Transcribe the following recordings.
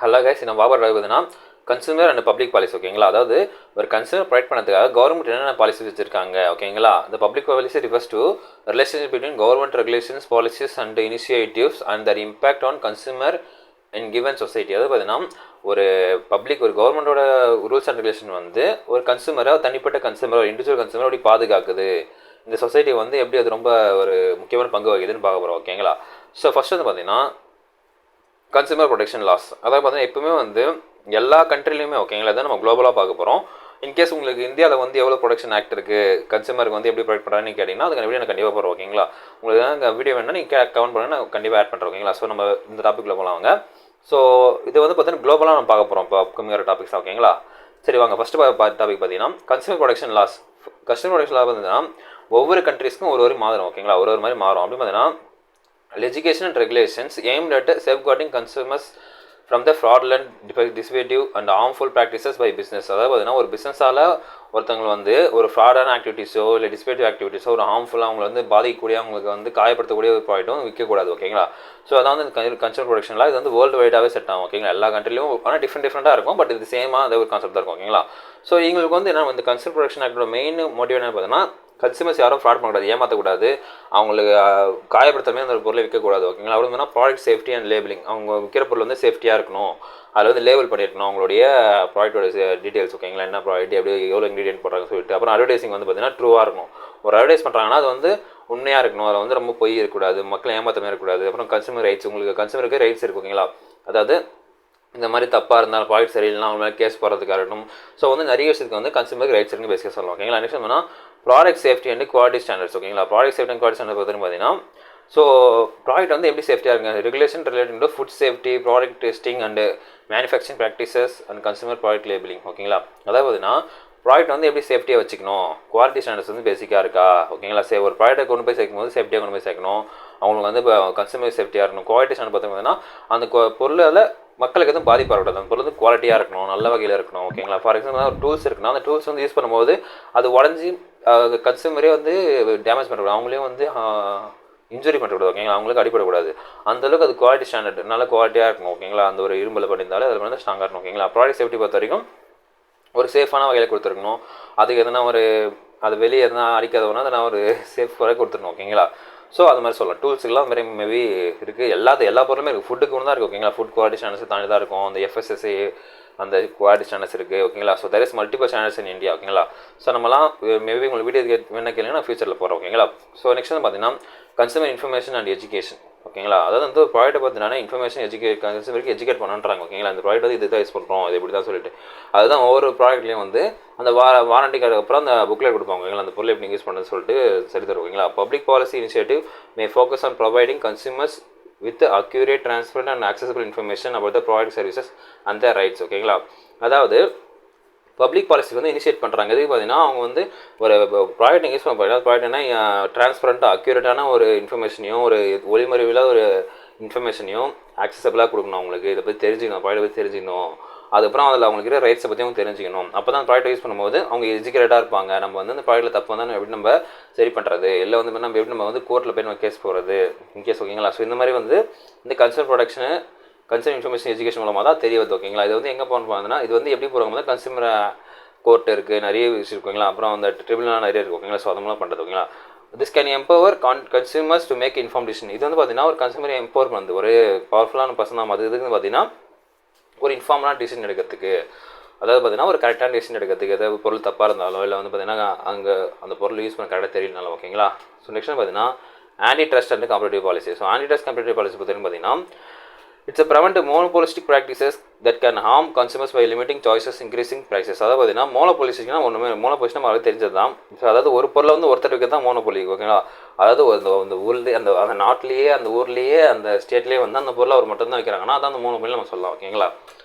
Hello guys, நம்ம பாபர் பார்த்தீங்கன்னா consumer and public policy ஓகேங்களா. அதாவது ஒரு கன்சூமர் ப்ரொவைட் பண்ணுறதுக்காக கவர்மெண்ட் என்னென்ன பாலிசி வச்சிருக்காங்க ஓகேங்களா. இந்த public policy refers to relationship between government regulations policies and initiatives and their impact on consumer in given society. அதாவது பார்த்தீங்கன்னா ஒரு பப்ளிக் ஒரு கவர்மெண்டோட ரூல்ஸ் அண்ட் ரெகுலேஷன் வந்து ஒரு கன்சூமரை தனிப்பட்ட கன்சூமர் இண்டிவிஜுவல் கன்சூமர் எப்படி பாதுகாக்குது, இந்த சொசைட்டி வந்து எப்படி அது ரொம்ப ஒரு முக்கியமான பங்கு வகிக்குதுன்னு பார்க்க போகிறோம் ஓகேங்களா. ஸோ ஃபஸ்ட் வந்து பார்த்தீங்கன்னா கன்சூமர் ப்ரொடெக்ஷன் லாஸ். அதாவது பார்த்தீங்கன்னா எப்பவுமே வந்து எல்லா கண்ட்ரிலையுமே ஓகேங்களா தான் நம்ம குளோபலாக பார்க்க போகிறோம். இன்கேஸ் உங்களுக்கு இந்தியாவில் வந்து எவ்வளோ ப்ரொடெக்ஷன் ஆக்ட் இருக்குது, கன்சூமருக்கு வந்து எப்படி ப்ரொடெக்ட் பண்ணுறான்னு கேட்டிங்கன்னா அதுக்கு வீடியோ நான் கண்டிப்பாக போகிறோம் ஓகேங்களா. உங்களுக்கு வீடியோ வேணுன்னா நீங்கள் கமெண்ட் பண்ணுங்க, நான் கண்டிப்பாக ஆட் பண்ணுறேன் ஓகேங்களா. ஸோ நம்ம இந்த டாப்பிக்கில் போகலாம் வாங்க. ஸோ இது வந்து பார்த்தீங்கன்னா குளோபலாக நம்ம பார்க்க போகிறோம் இப்போ அப்கமிங் டாபிக்ஸ் ஓகேங்களா. சரி வாங்க, ஃபஸ்ட்டு டாபிக் பார்த்தீங்கன்னா consumer protection laws. Consumer protection laws பார்த்தீங்கன்னா ஒவ்வொரு கண்ட்ரீஸ்க்கும் ஒரு மாறும் ஓகேங்களா, ஒரு மாதிரி மாறும். அப்படின்னு பார்த்தீங்கன்னா legislation and regulations aimed at safeguarding consumers from the fraudulent, deceptive and harmful practices by business. அதாவது பார்த்தீங்கன்னா ஒரு பிஸ்னஸால் ஒருத்தவங்க வந்து ஒரு ஃப்ராடான ஆக்டிவிட்டீஸோ இல்லை டிஸ்பேட்டிவ் ஆக்டிவிட்டீஸோ ஒரு ஹார்ம்ஃபுல்லாக அவங்களை வந்து பாதிக்கக்கூடிய அவங்களுக்கு வந்து காயப்படுத்தக்கூடிய ஒரு ப்ராடக்ட்டும் விற்கக்கூடாது ஓகேங்களா. ஸோ அதான் வந்து கன்சூமர் ப்ரொடெக்ஷனில் இது வந்து வேர்ல்டு வைடாகவே செட் ஆகும் ஓகேங்களா. எல்லா கண்ட்ரிலையும் ஆனால் டிஃப்ரெண்ட்டாக இருக்கும், பட் இது சேமாக அதே ஒரு கான்செப்ட் தான் இருக்கும் ஓகேங்களா. ஸோ எங்களுக்கு வந்து என்ன இந்த கன்சூமர் ப்ரொடெக்ஷன் ஆக்டோட மெயின் மோட்டிவ் என்ன பார்த்தீங்கன்னா கன்சூமர்ஸ் யாரும் ஃப்ராட் பண்ணக்கூடாது, ஏமாற்றக்கூடாது, அவங்களுக்கு காயப்படுத்தாமே அந்த ஒரு பொருளை விற்கக்கூடாது ஓகேங்களா. அப்புறம் வந்து ப்ராடக்ட் சேஃப்டி அண்ட் லேபிளிங், அவங்க விற்கிற பொருள் வந்து சேஃப்டியாக இருக்கணும், அதில் வந்து லேபிள் பண்ணியிருக்கணும் அவங்களுடைய ப்ராடக்டோட டீட்டெயில்ஸ் ஓகேங்களா, என்ன ப்ராடக்ட் எப்படி எவ்வளோ இன்க்ரீடியன்ட் போடுறாங்கன்னு சொல்லிட்டு. அப்புறம் அட்வர்டைசிங் வந்து பார்த்தீங்கன்னா ட்ரூவாக இருக்கணும். ஒரு அட்வர்டைஸ் பண்ணுறாங்கன்னா அது வந்து உண்மையாக இருக்கணும், அதில் வந்து ரொம்ப பொய் இருக்கக்கூடாது, மக்களை ஏமாற்றமே இருக்கக்கூடாது. அப்புறம் கன்சூமர் ரைட்ஸ், உங்களுக்கு கன்சூமருக்கு ரைட்ஸ் இருக்குது ஓகேங்களா. அதாவது இந்த மாதிரி தப்பாக இருந்தாலும் ப்ராடக்ட் சரியில்லைனா அவங்க மேலே கேஸ் போடுறதுக்காக இருக்கட்டும். ஸோ வந்து நிறைய விஷயத்துக்கு வந்து கன்சூமருக்கு ரைட்ஸ் இருக்குன்னு பேசிக்க சொல்லலாம் ஓகேங்களா. நெக்ஸ்ட் என்னன்னா product safety and quality standards ஓகேங்களா. Product safety and quality standard பார்த்தீங்கன்னா ஸோ ப்ராடக்ட் வந்து எப்படி சேஃப்டியாக இருக்குங்க, regulation related to food safety, product testing and manufacturing practices and consumer product labelling ஓகேங்களா. அதாவது பார்த்தீங்கன்னா ப்ராடக்ட் வந்து எப்படி சேஃப்டியாக வச்சுக்கணும், குவாலிட்டி ஸ்டாண்டர்ட்ஸ் வந்து பேசிக்காக இருக்கா ஓகேங்களா. ஒரு ப்ராடக்ட்டை கொண்டு போய் சேர்க்கும் போது சேஃப்டியாக கொண்டு போய் சேர்க்கணும், அவங்களுக்கு வந்து இப்போ கன்சூமர் சேஃப்டியாக இருக்கணும். குவாலிட்டி ஸ்டாண்டர்ட் பார்த்தீங்கன்னா அந்த பொருளில் மக்களுக்கு எதுவும் பாதிப்பு வரக்கூடாது, அந்த பொருள் வந்து குவாலிட்டியாக இருக்கணும், நல்ல வகையில் இருக்கணும் ஓகேங்களா. ஃபார் எக்ஸாம்பிள் ஒரு டூல்ஸ் இருக்குன்னா அந்த டூல்ஸ் வந்து யூஸ் பண்ணும்போது அது உடஞ்சி கன்சூமரே வந்து டேமேஜ் பண்ணக்கூடாது, அவங்களே வந்து இன்ஜுரி பண்ணக்கூடாது ஓகேங்களா, அவங்களுக்கு அடிப்படக்கூடாது. அந்தளவுக்கு அது குவாலிட்டி ஸ்டாண்டர்ட் நல்ல குவாலிட்டியாக இருக்கணும் ஓகேங்களா. அந்த ஒரு இரும்பில் பண்ணியிருந்தாலும் அதில் வந்து ஸ்ட்ராங்காக இருக்கணும் ஓகேங்களா. ப்ராடக்ட் சேஃப்டி பொறுத்த வரைக்கும் ஒரு சேஃபான வகையில் கொடுத்துருக்கணும், அதுக்கு எதனா ஒரு அது வெளியே எதனா அடிக்காதவனா அதை நான் ஒரு சேஃப் வரை கொடுத்துருக்கணும் ஓகேங்களா. ஸோ அது மாதிரி சொல்லலாம். டூல்ஸுக்கெல்லாம் மேபி இருக்குது, எல்லா பொருளுமே இருக்குது. ஃபுட்டுக்கு ஒன்று தான் இருக்குது ஓகேங்களா. ஃபுட் குவாலிட்டி ஸ்டாண்டர்ட்ஸ் தாண்டி தான் இருக்கும். அந்த FSSAI அந்த குவாலிட்டி ஸ்டாண்டர்ட்ஸ் இருக்குது ஓகேங்களா. So there is multiple standards in India ஓகேங்களா. ஸோ நம்மலாம் மேபி உங்களுக்கு வீடியோ என்ன கேளுங்க, நான் ஃபியூச்சரில் போகிறோம் ஓகேங்களா. ஸோ நெக்ஸ்ட் வந்து பார்த்தீங்கன்னா கன்சூமர் இன்ஃபர்மேஷன் அண்ட் எஜுகேஷன் ஓகேங்களா. அதாவது வந்து ப்ராடக்ட்டை பார்த்தீங்கன்னா இன்ஃபர்மேஷன் கன்சூமருக்கு எஜுகேட் பண்ணுறாங்க ஓகேங்களா. இந்த ப்ராடக்ட் வந்து இது தான் யூஸ் பண்ணுறோம், இது இப்படி தான் சொல்லிட்டு அதுதான் ஒவ்வொரு ப்ராடக்ட்லேயும் வந்து அந்த வாரண்டி கார்டு அப்புறம் அந்த புக்லேட் கொடுப்பாங்க ஓகேங்களா. அந்த பொருள் எப்படி யூஸ் பண்ணுறது சொல்லிட்டு சரி தரும் ஓகேங்களா. Public policy initiative may focus on providing consumers with accurate, transparent and accessible information about the product services and their rights ஓகேங்களா. அதாவது பப்ளிக் பாலிசி வந்து இனிஷியேட் பண்ணுறாங்க. எதுக்கு பார்த்தீங்கன்னா அவங்க வந்து ஒரு ப்ராடக்ட் யூஸ் பண்ண போகிறீங்க, ப்ராடக்ட்னா ட்ரான்ஸ்பரண்ட்டாக அக்யூரேட்டான ஒரு இன்ஃபர்மேஷனையும் ஒரு ஒளிமறைவில் ஒரு இன்ஃபர்மேஷனையும் ஆக்சசபிளாக கொடுக்கணும் அவங்களுக்கு. இதை பற்றி தெரிஞ்சுக்கணும், ப்ராடக்ட் பற்றி தெரிஞ்சுக்கணும், அதுக்கப்புறம் அதில் அவங்களுக்கு ரைட்ஸை பற்றி அவங்க தெரிஞ்சுக்கணும். அப்போ தான் ப்ராடக்ட் யூஸ் பண்ணும்போது அவங்க எஜுகேட்டடாக இருப்பாங்க. நம்ம வந்து அந்த ப்ராடக்ட்டில் தப்பு வந்து எப்படி நம்ம சரி பண்ணுறது, இல்லை வந்து நம்ம எப்படி நம்ம வந்து கோர்ட்டில் போய் நம்ம கேஸ் போகிறது இன்கேஸ் ஓகேங்களா. ஸோ இந்த மாதிரி வந்து இந்த consumer protection consumer information education மூலமாக தான் தெரிய வருது ஓகேங்களா. இது வந்து எங்கே போகணும்னா இது வந்து எப்படி போகிறாங்க, கன்சூமர் கோர்ட் இருக்குது, நிறைய விஷயம் இருக்குங்களா, அப்புறம் அந்த ட்ரிபியூனல் நிறைய இருக்குது ஓகேங்களா. ஸோ அது மூலம் பண்ணுறது ஓகேங்களா. This can empower consumers to make inform decision. இது வந்து பார்த்தீங்கன்னா ஒரு கன்சூமர் எம்பவர் வந்து ஒரு பவர்ஃபுல்லான பர்சன் தான். அது இதுக்கு பார்த்தீங்கன்னா ஒரு இன்ஃபார்மான டிசிஷன் எடுக்கிறதுக்கு, அதாவது பார்த்தீங்கன்னா ஒரு கரெக்டான டிசிஷன் எடுக்கிறதுக்கு, ஏதாவது பொருள் தப்பாக இருந்தாலும் இல்லை வந்து பார்த்தீங்கன்னா அங்கே அந்த பொருள் யூஸ் பண்ண கரெக்டாக தெரியலனாலும் ஓகேங்களா. ஸோ நெக்ஸ்ட் பார்த்தீங்கன்னா anti trust and competitive policy. So anti trust competitive policy பார்த்தீங்கன்னா it's prevent monopolistic practices that can harm consumers by limiting choices, increasing prices. அதாவது பார்த்தீங்கன்னா மோனோபோலிஸ்டிக்னா ஒன்றுமே மோனோபோலிஸ்ட்னா நம்மளுக்கு தெரிஞ்சது தான். ஸோ அதாவது ஒரு பொருளை வந்து ஒருத்தர் விற்க தான் மோனோபோலி ஓகேங்களா. அதாவது அந்த ஊர்லேயே அந்த நாட்டிலேயே அந்த ஊர்லேயே அந்த ஸ்டேட்லேயே வந்து அந்த பொருளை அவர் மட்டும் தான் வைக்கிறாங்கன்னா அதான் அந்த மோனோபோலி நம்ம சொல்லலாம் ஓகேங்களா.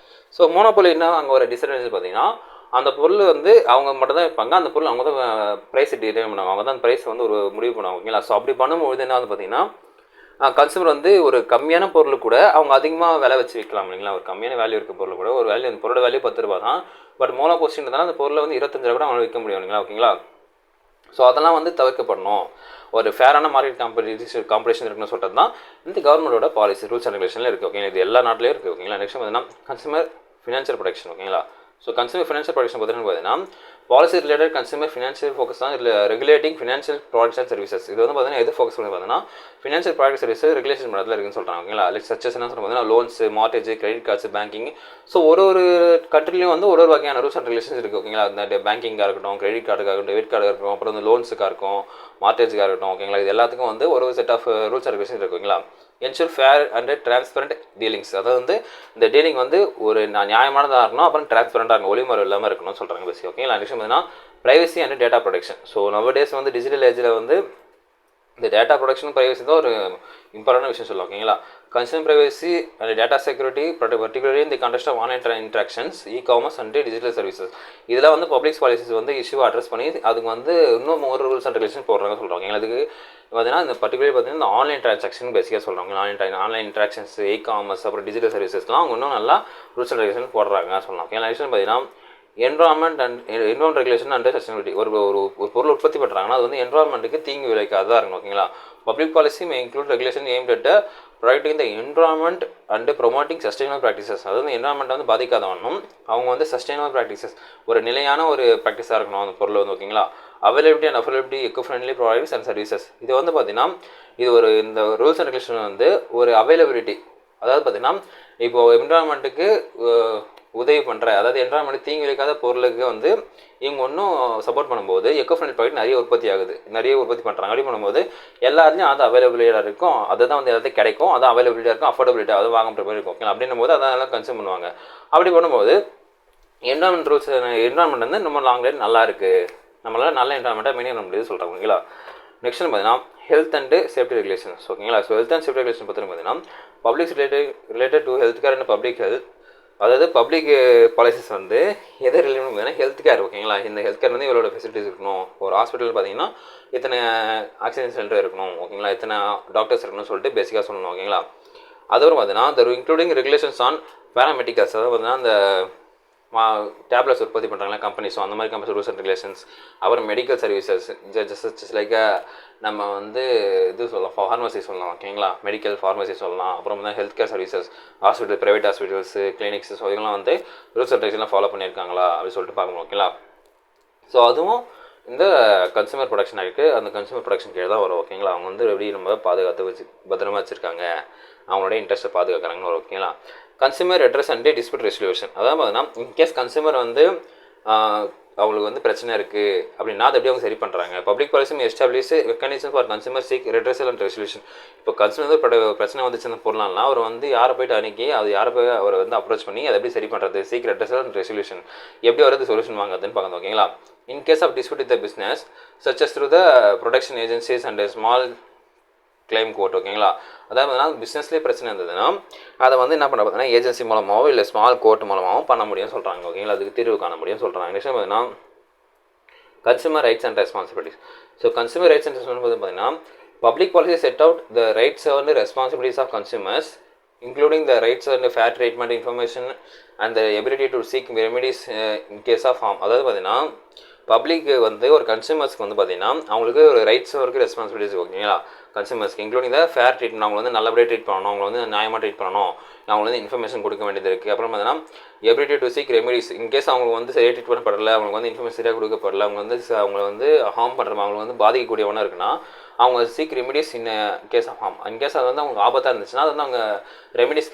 ஸோ மோனோபோலின்னா அங்கே ஒரு டிஸ்அட்வான்டேஜ் பார்த்தீங்கன்னா அந்த பொருள் வந்து அவங்க மட்டும் தான் வைப்பாங்க, அந்த பொருள் அவங்க தான் ப்ரைஸ் டிட்டர்மைன் பண்ணுவாங்க, அவங்க தான் அந்த ப்ரைஸ் வந்து ஒரு முடிவு பண்ணுவாங்க ஓகேங்களா. ஸோ அப்படி பண்ணும்போது என்ன வந்து பார்த்தீங்கன்னா கன்சூமர் வந்து ஒரு கம்மியான பொருள் கூட அவங்க அதிகமாக விலை வச்சு விற்கலாம் இல்லைங்களா. ஒரு கம்மியான வேல்யூ இருக்க பொருள் கூட ஒரு வேல்யூ, அந்த பொருளோட வேல்யூ 10 ரூபா தான், பட் மோனோபோலிஸ்டிக் தான் அந்த பொருளை வந்து 25 ரூபா கூட அவங்க விற்க முடியும் இல்லைங்களா ஓகேங்களா. ஸோ அதெல்லாம் வந்து தவிர்க்கப்படணும். ஒரு ஃபேரான மார்க்கெட் காம்படிஷன் இருக்குன்னு சொல்கிறது தான் இந்த கவர்மெண்டோட பாலிசி ரூல்ஸ் அண்ட் ரெகுலேஷனில் இருக்குது. ஓகேங்களா, இது எல்லா நாட்டிலையும் இருக்குது. ஓகேங்களா, நெக்ஸ்ட் பார்த்தீங்கன்னா கன்சூமர் ஃபினான்ஷியல் ப்ரொடெக்ஷன். ஓகேங்களா, ஸோ கன்சூமர் ஃபினான்ஷியல் ப்ரொடெக்ஷன் பார்த்தீங்கன்னா policy related consumer financial focus தான் இதில் regulating financial products and services. இது வந்து பார்த்தீங்கன்னா எது ஃபோக்கஸ் பண்ணி பார்த்தீங்கன்னா ஃபினான்ஷியல் ப்ராடக்ட் சர்வீஸ் ரெகுலேஷன் பண்ணதில் இருக்குன்னு சொல்கிறாங்க. ஓகேங்களா, லைக் சச்சஸ் என்ன சொல்ல பார்த்தீங்கன்னா loans, mortgage, credit cards, banking. So ஒரு கண்ட்ரிலையும் வந்து ஒரு வகையான ரூல்ஸ் அண்ட் ரெகுலேஷன்ஸ் இருக்குது. ஓகேங்களா, இந்த பேங்கிங்காக இருக்கட்டும், கிரெடிட் கார்டுக்காக இருக்கட்டும், டெபிட் கார்டாக இருக்கட்டும், அப்புறம் வந்து லோன்ஸுக்காக இருக்கும், மார்டேஜுக்காக இருக்கட்டும். ஓகேங்களா, இது எல்லாத்துக்கும் வந்து ஒரு set of rules and regulations இருக்குது. ஓகேங்களா, ensure fair and transparent dealings. அதாவது வந்து இந்த டீலிங் வந்து ஒரு நியாயமானதாக இருக்கணும், அப்புறம் டிரான்ஸ்பரண்டாக இருக்கணும், ஒளிமுறை இல்லாமல் இருக்கணும்னு சொல்கிறாங்க பேசி. ஓகேங்களா, நெக்ஸ்ட் பார்த்தீங்கன்னா privacy and data protection. So nowadays வந்து டிஜிட்டல் ஏஜில் வந்து இந்த டேட்டா ப்ரொடெக்ஷன் ப்ரைவசி தான் ஒரு இம்பார்ட்டன்ட் விஷயம் சொல்லலாம். ஓகேங்களா, consumer privacy and data security particularly இந்த context of online interactions, e-commerce and digital services. இதெல்லாம் வந்து பப்ளிக் பாலிசிஸ் வந்து இஷ்யூ அட்ரஸ் பண்ணி அதுக்கு வந்து இன்னும் ஒரு ரூல்ஸ் அண்ட் ரெகுலேஷன் போடுறாங்க சொல்கிறாங்க. ஓகேங்களா, அதுக்கு பார்த்தீங்கன்னா இந்த பர்டிகுலர் பார்த்தீங்கன்னா இந்த ஆன்லைன் ட்ரான்சாக்ஷன் பேசிக்காக சொல்கிறாங்க. ஆன்லைன் இன்ட்ராக்ஷன்ஸ், இ-காமர்ஸ், அப்புறம் டிஜிட்டல் சர்வீசஸ்லாம் அவங்க இன்னும் நல்லா ரூல்ஸ் அண்ட் ரெகுலேஷன் போடுறாங்க சொல்லலாம். ஓகேங்களா, நெக்ஸ்ட் பார்த்தீங்கன்னா என்வரான்மெண்ட் ரெகுலேஷன் அண்ட் சஸ்டைனபிலிட்டி. ஒரு பொருள் உற்பத்தி பண்ணுறாங்கன்னா அது வந்து என்வரான்மெண்ட்டுக்கு தீங்கு விளைக்காததாக இருக்கணும். ஓகேங்களா, public policy May include regulation aimed at protecting the environment and promoting sustainable practices. அதாவது வந்து என்வரான்மெண்ட் வந்து பாதிக்காதவனும் அவங்க வந்து சஸ்டைனபிள் ப்ராக்டிசஸ் ஒரு நிலையான ஒரு ப்ராக்டிஸாக இருக்கணும் அந்த பொருள் வந்து. ஓகேங்களா, availability and affordability echo friendly products and services. இது வந்து பார்த்தீங்கன்னா இது ஒரு இந்த ரூல்ஸ் அண்ட் ரெகுலேஷன் வந்து ஒரு அவைலபிலிட்டி, அதாவது பார்த்தீங்கன்னா இப்போது என்வரான்மெண்ட்டுக்கு உதவி பண்ணுற, அதாவது என்வரான்மெண்ட் தீங்கு விளைக்காத பொருளுக்கு வந்து இவங்க ஒன்றும் சப்போர்ட் பண்ணும்போது எக்கோ ஃப்ரெண்ட்லி ப்ராடக்ட் நிறைய உற்பத்தி பண்ணுறாங்க. அப்படி பண்ணும்போது எல்லாத்துலேயும் அது அவைலபிலிட்டியாக இருக்கும், அதுதான் வந்து எல்லாத்தையும் கிடைக்கும், அது அவைலபிலிட்டியாக இருக்கும், அஃபோர்டபிலிட்டியாக அது வாங்குற மாதிரி இருக்கும். ஓகே, அப்படின்னும் போது அதெல்லாம் கன்சியூம் பண்ணுவாங்க. அப்படி பண்ணும்போது என்வரான்மெண்ட் வந்து நம்ம லாங் லைன் நல்லா இருக்குது, நம்மளால் நல்ல என்வரான்மெண்ட்டாக மெயின்டைன் பண்ண முடியுது சொல்கிறாங்க. ஓகேங்களா, நெக்ஸ்ட் பார்த்தீங்கன்னா ஹெல்த் அண்ட் சேஃப்டி ரெகுலேஷன்ஸ். ஓகேங்களா, so health and safety regulation பார்த்தீங்கன்னா public related to health care and public health. அதாவது பப்ளிக் பாலிசிஸ் வந்து எதை ரிலேட் பண்ணுங்கன்னா ஹெல்த் கேர். ஓகேங்களா, இந்த ஹெல்த் கேர் வந்து இவரோட ஃபெசிலிட்டிஸ் இருக்கணும். ஒரு ஹாஸ்பிட்டல் பார்த்தீங்கன்னா இத்தனை ஆக்சிஜன் சென்டர் இருக்கணும். ஓகேங்களா, இத்தனை டாக்டர்ஸ் இருக்கணும்னு சொல்லிட்டு பேசிக்காக சொல்லணும். ஓகேங்களா, அதுவும் பார்த்தீங்கன்னா இந்த இன்க்ளூடிங் ரெகுலேஷன்ஸ் ஆன் பேராமெடிக்கல்ஸ். அதாவது பார்த்தீங்கன்னா இந்த டேப்லெட்ஸ் உற்பத்தி பண்ணுறாங்களா கம்பெனிஸ், ஸோ அந்த மாதிரி கம்பெனி ரூல்ஸ் அண்ட் ரெகுலேஷன்ஸ். அப்புறம் மெடிக்கல் சர்வீசஸ் ஜஸ்ட் லைக் நம்ம வந்து இது சொல்லலாம், ஃபார்மசி சொல்லலாம். ஓகேங்களா, மெடிக்கல் ஃபார்மசி சொல்லலாம். அப்புறம் வந்து health care services, hospital, private hospitals, clinics, so இதெல்லாம் வந்து ரூல்ஸ் அண்ட் ரெகுலேஷன்லாம் ஃபாலோ பண்ணியிருக்காங்களா அப்படின்னு சொல்லிட்டு பார்க்கணும். ஓகேங்களா, ஸோ அதுவும் இந்த கன்சூமர் ப்ரொடக்ஷன் இருக்குது, அந்த கன்சூமர் ப்ரொடக்ஷன் கீழே தான் வரும். ஓகேங்களா, அவங்க வந்து எப்படி நம்ம பாதுகாத்து பத்திரமா வச்சுருக்காங்க, அவங்களோட இன்ட்ரெஸ்ட்டை பாதுகாக்கிறாங்கன்னு வரும். ஓகேங்களா, consumer redress and dispute resolution. அதாவது பார்த்தீங்கன்னா இன்கேஸ் கன்சூமர் வந்து அவங்களுக்கு வந்து பிரச்சனை இருக்குது அப்படின்னா அதை எப்படி அவங்க சரி பண்ணுறாங்க. Public policy establish mechanism for consumer seek redressal and resolution. இப்போ கன்சூமர் பிரச்சனை வந்துச்சு அந்த பொருளானா அவர் வந்து யாரை போய்ட்டு அணுகி அது யாரை போய் அவரை வந்து அப்ரோச் பண்ணி அதை எப்படி சரி பண்ணுறது, சீக் ரெட்ரஸல் அண்ட் ரெசல்யூஷன் எப்படி வரது சொல்யூஷன் வாங்குறதுன்னு பார்க்கணும். ஓகேங்களா, in case of dispute with the business such as through the protection agencies and small claim court. ஓகேங்களா, அதாவது பிஸ்னஸ்லேயே பிரச்சனை இருந்ததுன்னா அதை வந்து என்ன பண்ண பார்த்தீங்கன்னா ஏஜென்சி மூலமாகவோ இல்லை ஸ்மால் கோர்ட் மூலமாகவும் பண்ண முடியும்னு சொல்கிறாங்க. ஓகேங்களா, அதுக்கு தீர்வு காண முடியும்னு சொல்கிறாங்க. நெக்ஸ்ட் பார்த்தீங்கன்னா consumer rights and responsibilities. So consumer rights and responsibility பார்த்தீங்கன்னா public policy set out the rights and responsibilities of consumers including the rights and fair treatment information and the ability to seek remedies in case of harm. அதாவது பார்த்தீங்கன்னா public வந்து ஒரு கன்சூமர்ஸ்க்கு வந்து பார்த்தீங்கன்னா அவங்களுக்கு ஒரு ரைட்ஸும் இருக்குது, ரெஸ்பான்சிபிலிட்டிஸ். ஓகேங்களா, கன்சூமர்ஸ்க்கு இன்க்ளூடிங் த ஃபேர் ட்ரீட்மெண்ட், அவங்க வந்து நல்லபடியாக ட்ரீட் பண்ணணும், அவங்க வந்து நியாயமாக ட்ரீட் பண்ணணும், அவங்க வந்து இன்ஃபர்மேஷன் கொடுக்க வேண்டியது இருக்குது. அப்புறம் பார்த்தீங்கன்னா ability to seek remedies in case அவங்க வந்து சரியாக ட்ரீட் பண்ணப்படலை, அவங்களுக்கு வந்து இன்ஃபர்மேஷன் சரியாக கொடுக்கப்படலை, அவங்க வந்து ஹார்ம் பண்ணுறவங்க அவங்களுக்கு வந்து பாதிக்கக்கூடியவனாக இருக்குன்னா அவங்க seek remedies in case of harm. In case அது வந்து அவங்க ஆபத்தாக இருந்துச்சுன்னா அது வந்து அவங்க ரெமிடிஸ்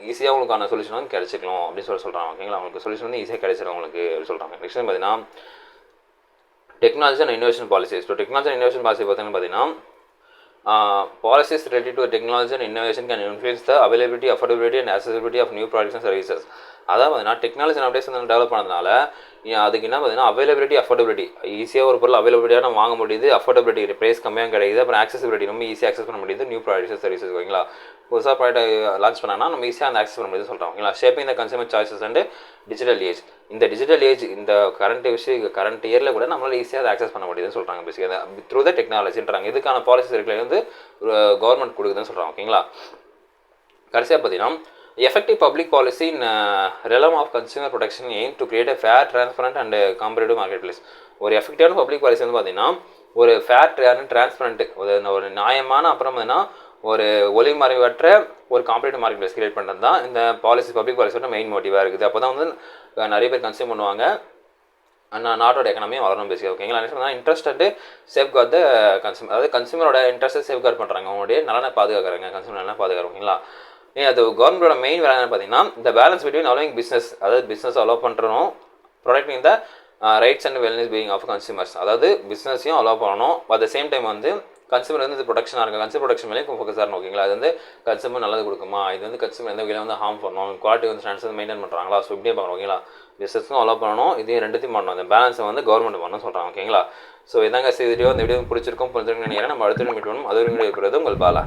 ஈஸியாக அவங்களுக்கான சொல்யூஷன் வந்து கிடைச்சிக்கலாம் அப்படின்னு சொல்கிறாங்க. ஓகேங்களா, அவங்களுக்கு சொல்யூஷன் வந்து ஈஸியாக கிடைச்சிடும் அவங்களுக்கு அப்படின்னு சொல்கிறாங்க. நெக்ஸ்ட் பார்த்தீங்கன்னா technology and innovation policies. So technology and innovation policy பார்த்தீங்கன்னா policies related to technology and innovation can influence the availability, affordability and accessibility of new products and services. அதாவது பார்த்தீங்கன்னா டெக்னாலஜி அப்படியே வந்து டெவலப் பண்ணதுனால அதுக்கு என்ன பார்த்தீங்கன்னா அவைலபிலிட்டி, அஃபோர்டபிலிட்டி, ஈஸியாக ஒரு பொருள் அவைலபிலிட்டியாக நம்ம வாங்க முடியுது, அஃபோர்டபிலிட்டி ப்ரைஸ் கம்மியாக கிடைக்குது, அப்புறம் ஆக்சசிபிலிட்டி ரொம்ப ஈஸியாக ஆக்சஸ் பண்ண முடியுது நியூ ப்ராடக்ட்ஸ் சர்வீசஸ். ஓகேங்களா, புதுசாக ப்ராடக்ட் லான்ச் பண்ணாங்கன்னா நம்ம ஈஸியாக அந்த ஆக்சஸ் பண்ண முடியுது சொல்கிறோம். ஓகேங்களா, shaping the consumer choices and digital age. இந்த டிஜிட்டல் ஏஜ் இந்த கரண்ட் இயரில் கூட நம்மளால் ஈஸியாக அதை ஆக்சஸ் பண்ண முடியுதுன்னு சொல்கிறாங்க. பேசிக்காக த்ரூ த டெக்னாலஜின்றாங்க. இதுக்கான பாலிசிஸ் இருக்கிறது வந்து கவர்மெண்ட் கொடுக்குதுன்னு சொல்கிறாங்க. ஓகேங்களா, கடைசியாக பார்த்தீங்கன்னா effective public policy in realm of consumer protection aim to create a fair, transparent and competitive marketplace. ஒரு எஃபெக்டிவான பப்ளிக் பாலிசி வந்து பார்த்தீங்கன்னா ஒரு ஃபேர் டிரான்ஸ்பரண்ட் ஒரு நியாயமான அப்புறம் பார்த்தீங்கன்னா ஒரு ஒளிமறைவற்ற ஒரு காம்படிட்டிவ் மார்க்கெட் பிளேஸ் கிரியேட் பண்ணுறது தான் இந்த பாலிசி பப்ளிக் பாலிசியோட மெயின் மோட்டிவாக இருக்குது. அப்போ தான் வந்து நிறைய பேர் கன்சியூம் பண்ணுவாங்க, நாட்டோட எக்கனாமியும் வளரணும் பேசிக்க. ஓகேங்களா? என்ன சொன்னால் interest and safeguard the consumer, அதாவது கன்சியூமரோட இன்ட்ரெஸ்ட்டை சேஃப்கார்ட் பண்ணுறாங்க, அவங்களுடைய நலனை பாதுகாக்கிறாங்க, கன்சியூமர் நலனை பாதுகாக்கிறோம். ஓகேங்களா? அது கவர்மெண்டோட மெயின் வேலை என்ன பார்த்தீங்கன்னா இந்த பேலன்ஸ் பிட்வீன் அலோவிங் பிஸ்னஸ், அதாவது பிஸ்னஸ் அலோவ் பண்ணுறோம், protecting the rights and wellness being of consumers, அதாவது பிஸ்னஸையும் அலோவ் பண்ணணும், அட் த சேம் டைம் வந்து கன்சியூமர் வந்து ப்ரொடக்ஷனாக இருக்குது, கன்சியூமர் ப்ரொடக்ஷன் மேலே ஃபோக்கஸாக இருக்கணும். ஓகேங்களா? அது வந்து கன்சியூமர் நல்லது கொடுக்குமா, இது வந்து கன்சியூமர் எந்த வகையில் வந்து ஹார்ம் பண்ணணும், குவாலிட்டி வந்து ஸ்டாண்டர்ட்ஸ் வந்து மெயின்டைன் பண்ணுறாங்களா, ஸோ இப்படியே பார்க்கணும். ஓகேங்களா? பிஸ்னஸும் அலோவ் பண்ணணும், இதையும் ரெண்டுத்தையும் பண்ணணும், அந்த பேலன்ஸை வந்து கவர்மெண்ட் பண்ணணும் சொல்கிறாங்க. ஓகேங்களா? ஸோ இதாங்க வீடியோ, இந்த வீடியோ பிடிச்சிருக்கும் புரிஞ்சிருக்குன்னு நினைக்கிறேன். நம்ம அடுத்த மீட் பண்ணணும், அது ஒரு வீடியோ இருக்கிறது உங்கள் பாலா.